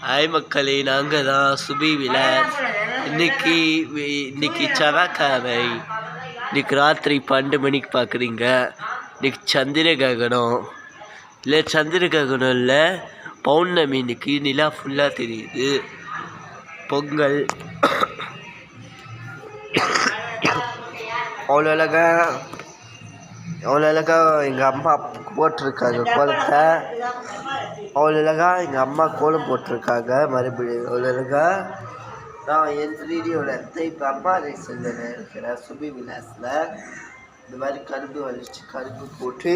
Hi மக்களே, நாங்கள் தான் சுபி விலாஸ். இன்னைக்கு செவ்வாய்க்கிழமை. இன்னைக்கு ராத்திரி 12 மணிக்கு பார்க்குறீங்க. இன்னைக்கு சந்திர கிரகணம் இல்லை பௌர்ணமி. இன்னைக்கு நிலா ஃபுல்லாக தெரியுது. பொங்கல் அவ்வளோ அழகா எங்கள் அம்மா போட்டிருக்காங்க கோலத்தை. அவ்வளோ அழகா எங்கள் அம்மா கோலம் போட்டிருக்காங்க. மறுபடியும் அவ்வளோ அழகா நான் என் வீடியோவில் எடுத்து இப்போ அம்மா ரேசனில் இருக்கிறேன் சுபி விலாஸில். இந்த மாதிரி கரும்பு வலிச்சு கரும்பு போட்டு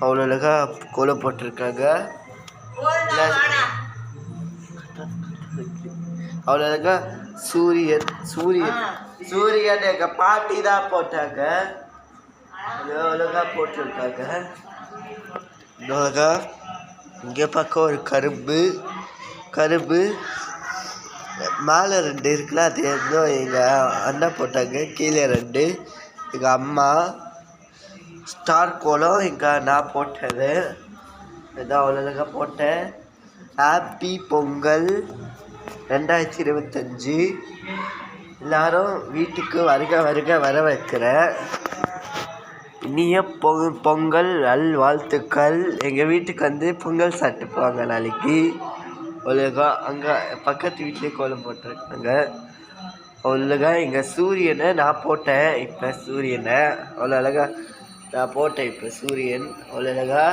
அவ்வளோ அழகா கோலம் போட்டிருக்காங்க. அவ்வளோ அழகா சூரியன் எங்கள் பாட்டி தான் போட்டாங்க. அழகா போட்டிருக்காங்க. அழகா இங்கே பக்கம் ஒரு கரும்பு மேலே 2 இருக்குல்ல, அது ஏதோ எங்கள் அண்ணன் போட்டாங்க. கீழே 2 எங்கள் அம்மா. ஸ்டார் கோலம் நான் போட்டது. இதான் அவ்வளோ அழகாக போட்டேன். ஹாப்பி பொங்கல் 2025. எல்லாரும் வீட்டுக்கு வர வைக்கிறேன். இனிய பொங்கல் வாழ்த்துக்கள். எங்கள் வீட்டுக்கு பொங்கல் சாப்பிட்டுப்பாங்க நாளைக்கு. அவ்வளோகா அங்கே பக்கத்து வீட்லேயே கோலம் போட்டிருக்காங்க. அவ்வளோகா எங்கள் சூரியனை நான் போட்டேன். இப்போ சூரியனை அவ்வளோ அழகா நான் போட்டேன். இப்போ சூரியன் அவ்வளோ அழகா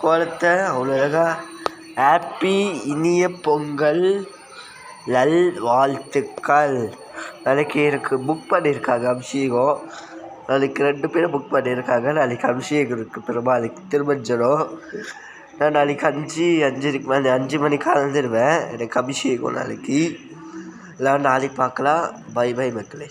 கோலத்தை அவ்வளோ அழகா ஹாப்பி இனிய பொங்கல் வாழ்த்துக்கள். நாளைக்கு எனக்கு புக் பண்ணியிருக்காங்க அபிஷேகம். நாளைக்கு 2 பேரும் புக் பண்ணியிருக்காங்க. நாளைக்கு அபிஷேகம் இருக்குது பெருமாளுக்கு திருமஞ்சனம். நான் நாளைக்கு 5 மணிக்கு கலந்துருவேன். எனக்கு அபிஷேகம் நாளைக்கு. எல்லாம் நாளைக்கு பார்க்கலாம். பை மக்களே.